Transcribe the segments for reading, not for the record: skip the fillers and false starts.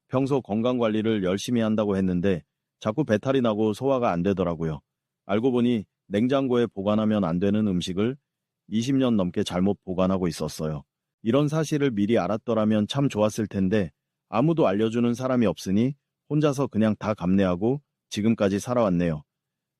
평소 건강관리를 열심히 한다고 했는데 자꾸 배탈이 나고 소화가 안 되더라고요. 알고 보니 냉장고에 보관하면 안 되는 음식을 20년 넘게 잘못 보관하고 있었어요. 이런 사실을 미리 알았더라면 참 좋았을 텐데 아무도 알려주는 사람이 없으니 혼자서 그냥 다 감내하고 지금까지 살아왔네요.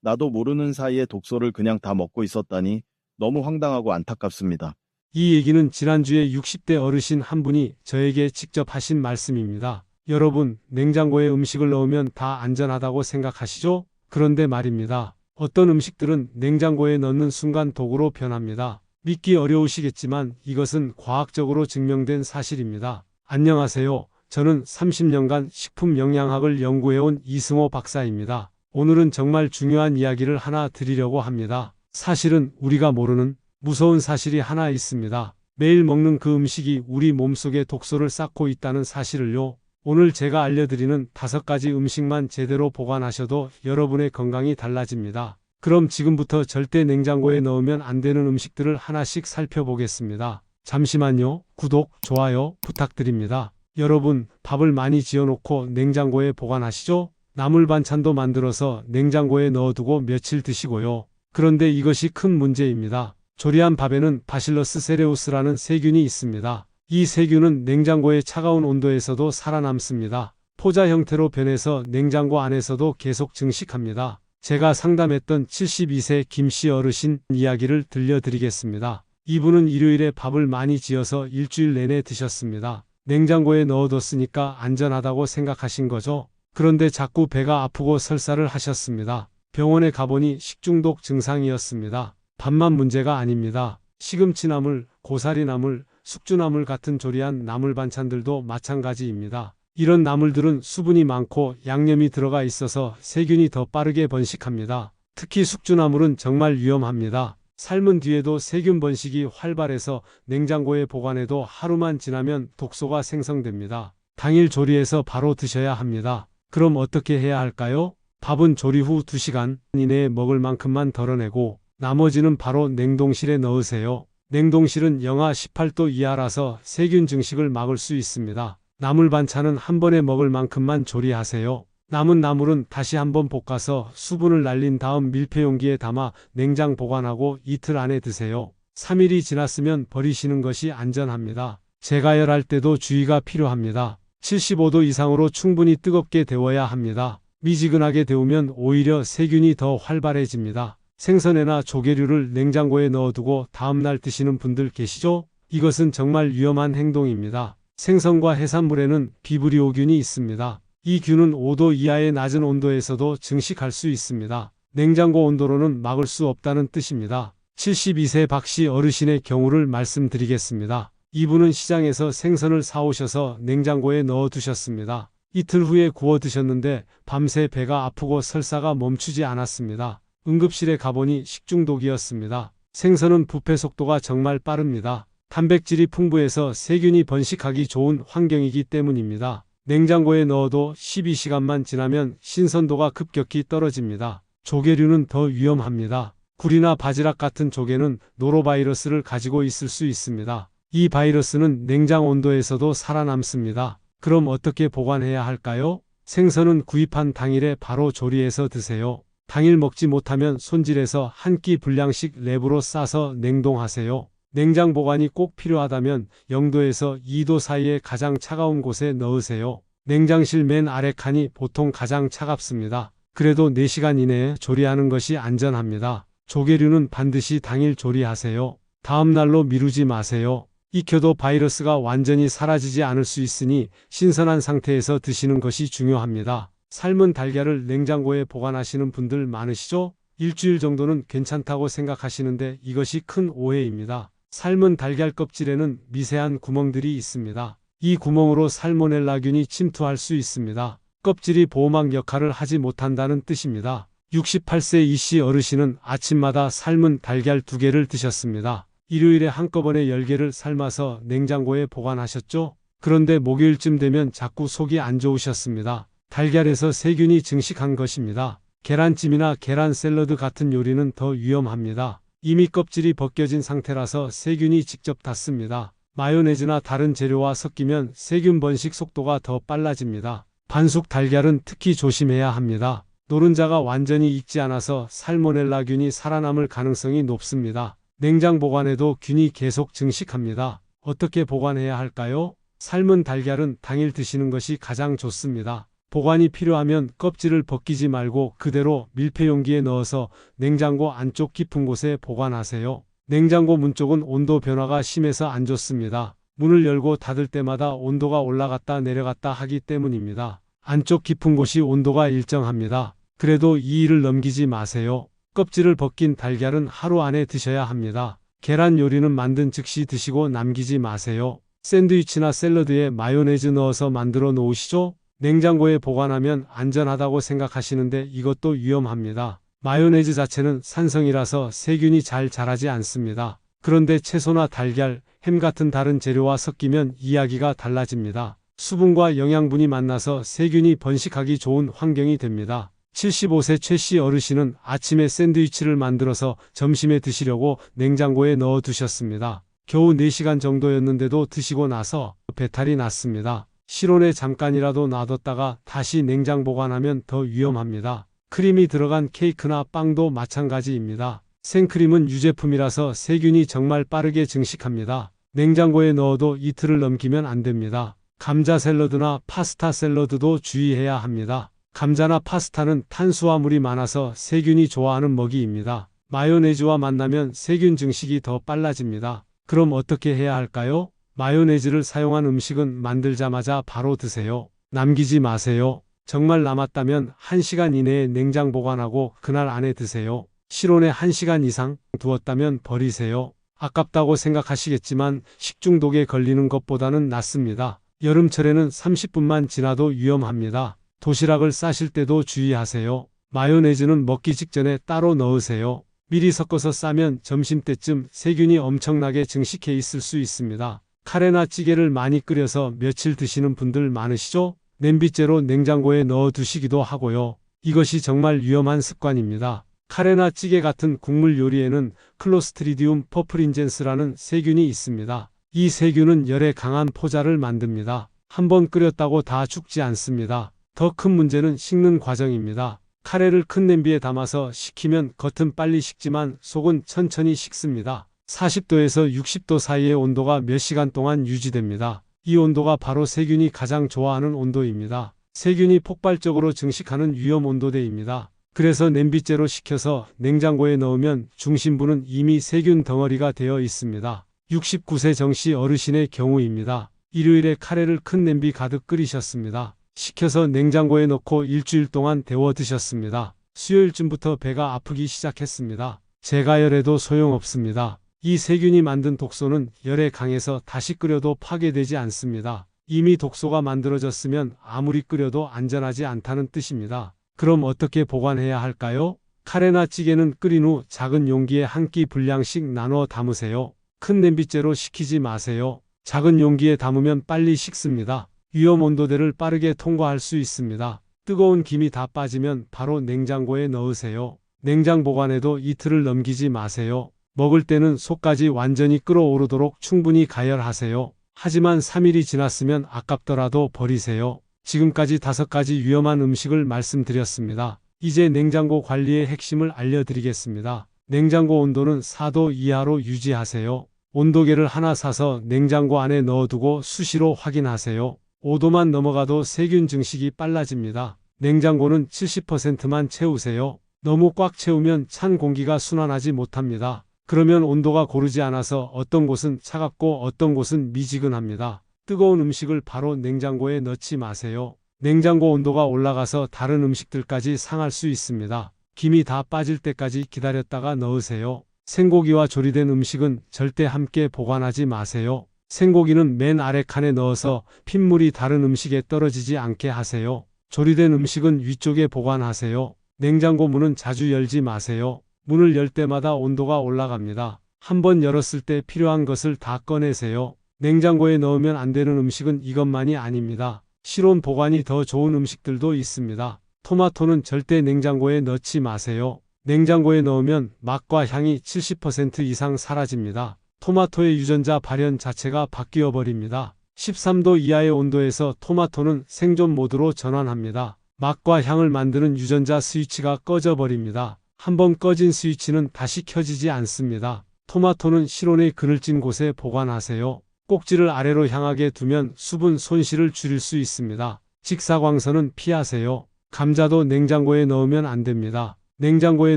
나도 모르는 사이에 독소를 그냥 다 먹고 있었다니 너무 황당하고 안타깝습니다. 이 얘기는 지난주에 60대 어르신 한 분이 저에게 직접 하신 말씀입니다. 여러분, 냉장고에 음식을 넣으면 다 안전하다고 생각하시죠? 그런데 말입니다. 어떤 음식들은 냉장고에 넣는 순간 독으로 변합니다. 믿기 어려우시겠지만 이것은 과학적으로 증명된 사실입니다. 안녕하세요. 저는 30년간 식품 영양학을 연구해온 이승호 박사입니다. 오늘은 정말 중요한 이야기를 하나 드리려고 합니다. 사실은 우리가 모르는 무서운 사실이 하나 있습니다. 매일 먹는 그 음식이 우리 몸속에 독소를 쌓고 있다는 사실을요. 오늘 제가 알려드리는 5가지 음식만 제대로 보관하셔도 여러분의 건강이 달라집니다. 그럼 지금부터 절대 냉장고에 넣으면 안 되는 음식들을 하나씩 살펴보겠습니다. 잠시만요. 구독, 좋아요 부탁드립니다. 여러분, 밥을 많이 지어놓고 냉장고에 보관하시죠? 나물 반찬도 만들어서 냉장고에 넣어두고 며칠 드시고요. 그런데 이것이 큰 문제입니다. 조리한 밥에는 바실러스 세레우스라는 세균이 있습니다. 이 세균은 냉장고의 차가운 온도에서도 살아남습니다. 포자 형태로 변해서 냉장고 안에서도 계속 증식합니다. 제가 상담했던 72세 김씨 어르신 이야기를 들려드리겠습니다. 이분은 일요일에 밥을 많이 지어서 일주일 내내 드셨습니다. 냉장고에 넣어뒀으니까 안전하다고 생각하신 거죠. 그런데 자꾸 배가 아프고 설사를 하셨습니다. 병원에 가보니 식중독 증상이었습니다. 밥만 문제가 아닙니다. 시금치나물, 고사리나물, 숙주나물 같은 조리한 나물 반찬들도 마찬가지입니다. 이런 나물들은 수분이 많고 양념이 들어가 있어서 세균이 더 빠르게 번식합니다. 특히 숙주나물은 정말 위험합니다. 삶은 뒤에도 세균 번식이 활발해서 냉장고에 보관해도 하루만 지나면 독소가 생성됩니다. 당일 조리해서 바로 드셔야 합니다. 그럼 어떻게 해야 할까요? 밥은 조리 후 2시간 이내에 먹을 만큼만 덜어내고 나머지는 바로 냉동실에 넣으세요. 냉동실은 영하 18도 이하라서 세균 증식을 막을 수 있습니다. 나물 반찬은 한 번에 먹을 만큼만 조리하세요. 남은 나물은 다시 한번 볶아서 수분을 날린 다음 밀폐용기에 담아 냉장 보관하고 이틀 안에 드세요. 3일이 지났으면 버리시는 것이 안전합니다. 재가열할 때도 주의가 필요합니다. 75도 이상으로 충분히 뜨겁게 데워야 합니다. 미지근하게 데우면 오히려 세균이 더 활발해집니다. 생선회나 조개류를 냉장고에 넣어두고 다음날 드시는 분들 계시죠? 이것은 정말 위험한 행동입니다. 생선과 해산물에는 비브리오균이 있습니다. 이 균은 5도 이하의 낮은 온도에서도 증식할 수 있습니다. 냉장고 온도로는 막을 수 없다는 뜻입니다. 72세 박씨 어르신의 경우를 말씀드리겠습니다. 이분은 시장에서 생선을 사오셔서 냉장고에 넣어두셨습니다. 이틀 후에 구워 드셨는데 밤새 배가 아프고 설사가 멈추지 않았습니다. 응급실에 가보니 식중독이었습니다. 생선은 부패 속도가 정말 빠릅니다. 단백질이 풍부해서 세균이 번식하기 좋은 환경이기 때문입니다. 냉장고에 넣어도 12시간만 지나면 신선도가 급격히 떨어집니다. 조개류는 더 위험합니다. 굴이나 바지락 같은 조개는 노로바이러스를 가지고 있을 수 있습니다. 이 바이러스는 냉장 온도에서도 살아남습니다. 그럼 어떻게 보관해야 할까요? 생선은 구입한 당일에 바로 조리해서 드세요. 당일 먹지 못하면 손질해서 한 끼 분량씩 랩으로 싸서 냉동하세요. 냉장 보관이 꼭 필요하다면 0도에서 2도 사이의 가장 차가운 곳에 넣으세요. 냉장실 맨 아래 칸이 보통 가장 차갑습니다. 그래도 4시간 이내에 조리하는 것이 안전합니다. 조개류는 반드시 당일 조리하세요. 다음 날로 미루지 마세요. 익혀도 바이러스가 완전히 사라지지 않을 수 있으니 신선한 상태에서 드시는 것이 중요합니다. 삶은 달걀을 냉장고에 보관하시는 분들 많으시죠? 일주일 정도는 괜찮다고 생각하시는데 이것이 큰 오해입니다. 삶은 달걀 껍질에는 미세한 구멍들이 있습니다. 이 구멍으로 살모넬라균이 침투할 수 있습니다. 껍질이 보호막 역할을 하지 못한다는 뜻입니다. 68세 이씨 어르신은 아침마다 삶은 달걀 2개를 드셨습니다. 일요일에 한꺼번에 10개를 삶아서 냉장고에 보관하셨죠? 그런데 목요일쯤 되면 자꾸 속이 안 좋으셨습니다. 달걀에서 세균이 증식한 것입니다. 계란찜이나 계란 샐러드 같은 요리는 더 위험합니다. 이미 껍질이 벗겨진 상태라서 세균이 직접 닿습니다. 마요네즈나 다른 재료와 섞이면 세균 번식 속도가 더 빨라집니다. 반숙 달걀은 특히 조심해야 합니다. 노른자가 완전히 익지 않아서 살모넬라균이 살아남을 가능성이 높습니다. 냉장 보관해도 균이 계속 증식합니다. 어떻게 보관해야 할까요? 삶은 달걀은 당일 드시는 것이 가장 좋습니다. 보관이 필요하면 껍질을 벗기지 말고 그대로 밀폐용기에 넣어서 냉장고 안쪽 깊은 곳에 보관하세요. 냉장고 문 쪽은 온도 변화가 심해서 안 좋습니다. 문을 열고 닫을 때마다 온도가 올라갔다 내려갔다 하기 때문입니다. 안쪽 깊은 곳이 온도가 일정합니다. 그래도 이 일을 넘기지 마세요. 껍질을 벗긴 달걀은 하루 안에 드셔야 합니다. 계란 요리는 만든 즉시 드시고 남기지 마세요. 샌드위치나 샐러드에 마요네즈 넣어서 만들어 놓으시죠? 냉장고에 보관하면 안전하다고 생각하시는데 이것도 위험합니다. 마요네즈 자체는 산성이라서 세균이 잘 자라지 않습니다. 그런데 채소나 달걀, 햄 같은 다른 재료와 섞이면 이야기가 달라집니다. 수분과 영양분이 만나서 세균이 번식하기 좋은 환경이 됩니다. 75세 최 씨 어르신은 아침에 샌드위치를 만들어서 점심에 드시려고 냉장고에 넣어 두셨습니다. 겨우 4시간 정도였는데도 드시고 나서 배탈이 났습니다. 실온에 잠깐이라도 놔뒀다가 다시 냉장 보관하면 더 위험합니다. 크림이 들어간 케이크나 빵도 마찬가지입니다. 생크림은 유제품이라서 세균이 정말 빠르게 증식합니다. 냉장고에 넣어도 이틀을 넘기면 안 됩니다. 감자 샐러드나 파스타 샐러드도 주의해야 합니다. 감자나 파스타는 탄수화물이 많아서 세균이 좋아하는 먹이입니다. 마요네즈와 만나면 세균 증식이 더 빨라집니다. 그럼 어떻게 해야 할까요? 마요네즈를 사용한 음식은 만들자마자 바로 드세요. 남기지 마세요. 정말 남았다면 1시간 이내에 냉장 보관하고 그날 안에 드세요. 실온에 1시간 이상 두었다면 버리세요. 아깝다고 생각하시겠지만 식중독에 걸리는 것보다는 낫습니다. 여름철에는 30분만 지나도 위험합니다. 도시락을 싸실 때도 주의하세요. 마요네즈는 먹기 직전에 따로 넣으세요. 미리 섞어서 싸면 점심때쯤 세균이 엄청나게 증식해 있을 수 있습니다. 카레나 찌개를 많이 끓여서 며칠 드시는 분들 많으시죠? 냄비째로 냉장고에 넣어 두시기도 하고요. 이것이 정말 위험한 습관입니다. 카레나 찌개 같은 국물 요리에는 클로스트리디움 퍼프린젠스라는 세균이 있습니다. 이 세균은 열에 강한 포자를 만듭니다. 한번 끓였다고 다 죽지 않습니다. 더 큰 문제는 식는 과정입니다. 카레를 큰 냄비에 담아서 식히면 겉은 빨리 식지만 속은 천천히 식습니다. 40도에서 60도 사이의 온도가 몇 시간 동안 유지됩니다. 이 온도가 바로 세균이 가장 좋아하는 온도입니다. 세균이 폭발적으로 증식하는 위험 온도대입니다. 그래서 냄비째로 식혀서 냉장고에 넣으면 중심부는 이미 세균 덩어리가 되어 있습니다. 69세 정씨 어르신의 경우입니다. 일요일에 카레를 큰 냄비 가득 끓이셨습니다. 식혀서 냉장고에 넣고 일주일 동안 데워 드셨습니다. 수요일쯤부터 배가 아프기 시작했습니다. 제가 열해도 소용없습니다. 이 세균이 만든 독소는 열에 강해서 다시 끓여도 파괴되지 않습니다. 이미 독소가 만들어졌으면 아무리 끓여도 안전하지 않다는 뜻입니다. 그럼 어떻게 보관해야 할까요? 카레나 찌개는 끓인 후 작은 용기에 한 끼 분량씩 나눠 담으세요. 큰 냄비째로 식히지 마세요. 작은 용기에 담으면 빨리 식습니다. 위험 온도대를 빠르게 통과할 수 있습니다. 뜨거운 김이 다 빠지면 바로 냉장고에 넣으세요. 냉장 보관해도 이틀을 넘기지 마세요. 먹을 때는 속까지 완전히 끓어오르도록 충분히 가열하세요. 하지만 3일이 지났으면 아깝더라도 버리세요. 지금까지 5가지 위험한 음식을 말씀드렸습니다. 이제 냉장고 관리의 핵심을 알려드리겠습니다. 냉장고 온도는 4도 이하로 유지하세요. 온도계를 하나 사서 냉장고 안에 넣어두고 수시로 확인하세요. 5도만 넘어가도 세균 증식이 빨라집니다. 냉장고는 70%만 채우세요. 너무 꽉 채우면 찬 공기가 순환하지 못합니다. 그러면 온도가 고르지 않아서 어떤 곳은 차갑고 어떤 곳은 미지근합니다. 뜨거운 음식을 바로 냉장고에 넣지 마세요. 냉장고 온도가 올라가서 다른 음식들까지 상할 수 있습니다. 김이 다 빠질 때까지 기다렸다가 넣으세요. 생고기와 조리된 음식은 절대 함께 보관하지 마세요. 생고기는 맨 아래 칸에 넣어서 핏물이 다른 음식에 떨어지지 않게 하세요. 조리된 음식은 위쪽에 보관하세요. 냉장고 문은 자주 열지 마세요. 문을 열 때마다 온도가 올라갑니다. 한번 열었을 때 필요한 것을 다 꺼내세요. 냉장고에 넣으면 안 되는 음식은 이것만이 아닙니다. 실온 보관이 더 좋은 음식들도 있습니다. 토마토는 절대 냉장고에 넣지 마세요. 냉장고에 넣으면 맛과 향이 70% 이상 사라집니다. 토마토의 유전자 발현 자체가 바뀌어 버립니다. 13도 이하의 온도에서 토마토는 생존 모드로 전환합니다. 맛과 향을 만드는 유전자 스위치가 꺼져 버립니다. 한번 꺼진 스위치는 다시 켜지지 않습니다. 토마토는 실온의 그늘진 곳에 보관하세요. 꼭지를 아래로 향하게 두면 수분 손실을 줄일 수 있습니다. 직사광선은 피하세요. 감자도 냉장고에 넣으면 안 됩니다. 냉장고에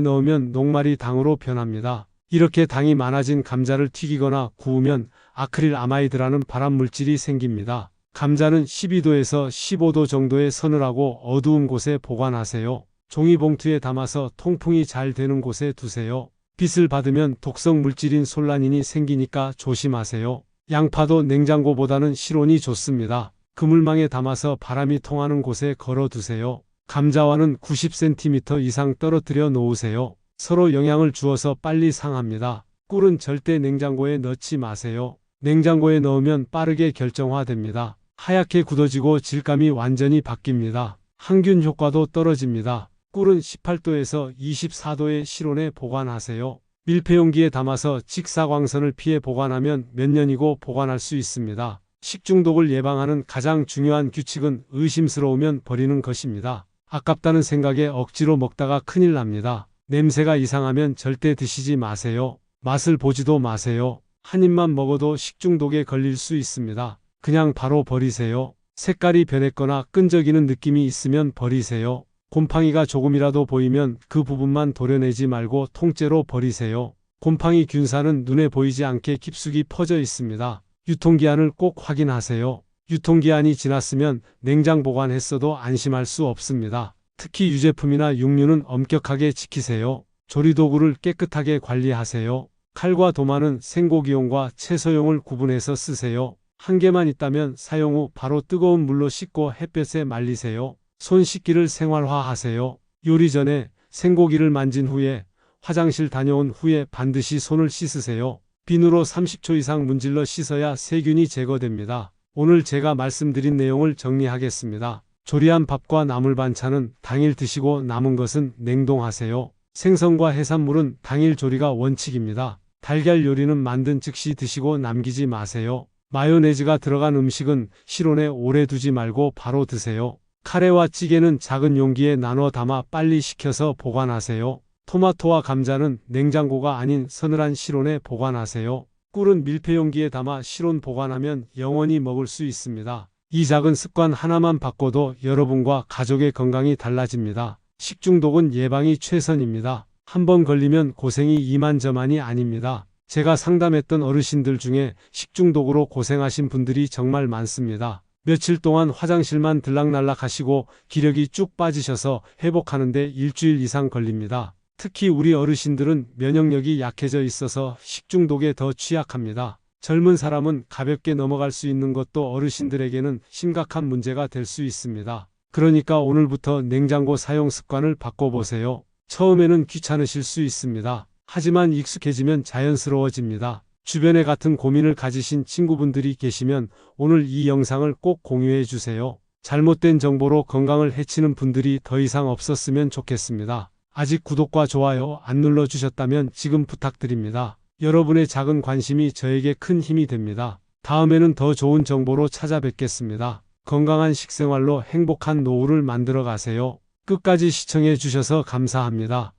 넣으면 녹말이 당으로 변합니다. 이렇게 당이 많아진 감자를 튀기거나 구우면 아크릴 아마이드라는 발암 물질이 생깁니다. 감자는 12도에서 15도 정도의 서늘하고 어두운 곳에 보관하세요. 종이봉투에 담아서 통풍이 잘 되는 곳에 두세요. 빛을 받으면 독성 물질인 솔라닌이 생기니까 조심하세요. 양파도 냉장고보다는 실온이 좋습니다. 그물망에 담아서 바람이 통하는 곳에 걸어 두세요. 감자와는 90cm 이상 떨어뜨려 놓으세요. 서로 영향을 주어서 빨리 상합니다. 꿀은 절대 냉장고에 넣지 마세요. 냉장고에 넣으면 빠르게 결정화됩니다. 하얗게 굳어지고 질감이 완전히 바뀝니다. 항균 효과도 떨어집니다. 꿀은 18도에서 24도의 실온에 보관하세요. 밀폐용기에 담아서 직사광선을 피해 보관하면 몇 년이고 보관할 수 있습니다. 식중독을 예방하는 가장 중요한 규칙은 의심스러우면 버리는 것입니다. 아깝다는 생각에 억지로 먹다가 큰일 납니다. 냄새가 이상하면 절대 드시지 마세요. 맛을 보지도 마세요. 한 입만 먹어도 식중독에 걸릴 수 있습니다. 그냥 바로 버리세요. 색깔이 변했거나 끈적이는 느낌이 있으면 버리세요. 곰팡이가 조금이라도 보이면 그 부분만 도려내지 말고 통째로 버리세요. 곰팡이 균사는 눈에 보이지 않게 깊숙이 퍼져 있습니다. 유통기한을 꼭 확인하세요. 유통기한이 지났으면 냉장 보관했어도 안심할 수 없습니다. 특히 유제품이나 육류는 엄격하게 지키세요. 조리도구를 깨끗하게 관리하세요. 칼과 도마는 생고기용과 채소용을 구분해서 쓰세요. 한 개만 있다면 사용 후 바로 뜨거운 물로 씻고 햇볕에 말리세요. 손 씻기를 생활화하세요. 요리 전에 생고기를 만진 후에 화장실 다녀온 후에 반드시 손을 씻으세요. 비누로 30초 이상 문질러 씻어야 세균이 제거됩니다. 오늘 제가 말씀드린 내용을 정리하겠습니다. 조리한 밥과 나물 반찬은 당일 드시고 남은 것은 냉동하세요. 생선과 해산물은 당일 조리가 원칙입니다. 달걀 요리는 만든 즉시 드시고 남기지 마세요. 마요네즈가 들어간 음식은 실온에 오래 두지 말고 바로 드세요. 카레와 찌개는 작은 용기에 나눠 담아 빨리 식혀서 보관하세요. 토마토와 감자는 냉장고가 아닌 서늘한 실온에 보관하세요. 꿀은 밀폐용기에 담아 실온 보관하면 영원히 먹을 수 있습니다. 이 작은 습관 하나만 바꿔도 여러분과 가족의 건강이 달라집니다. 식중독은 예방이 최선입니다. 한번 걸리면 고생이 이만저만이 아닙니다. 제가 상담했던 어르신들 중에 식중독으로 고생하신 분들이 정말 많습니다. 며칠 동안 화장실만 들락날락 하시고 기력이 쭉 빠지셔서 회복하는데 일주일 이상 걸립니다. 특히 우리 어르신들은 면역력이 약해져 있어서 식중독에 더 취약합니다. 젊은 사람은 가볍게 넘어갈 수 있는 것도 어르신들에게는 심각한 문제가 될 수 있습니다. 그러니까 오늘부터 냉장고 사용 습관을 바꿔보세요. 처음에는 귀찮으실 수 있습니다. 하지만 익숙해지면 자연스러워집니다. 주변에 같은 고민을 가지신 친구분들이 계시면 오늘 이 영상을 꼭 공유해 주세요. 잘못된 정보로 건강을 해치는 분들이 더 이상 없었으면 좋겠습니다. 아직 구독과 좋아요 안 눌러주셨다면 지금 부탁드립니다. 여러분의 작은 관심이 저에게 큰 힘이 됩니다. 다음에는 더 좋은 정보로 찾아뵙겠습니다. 건강한 식생활로 행복한 노후를 만들어 가세요. 끝까지 시청해 주셔서 감사합니다.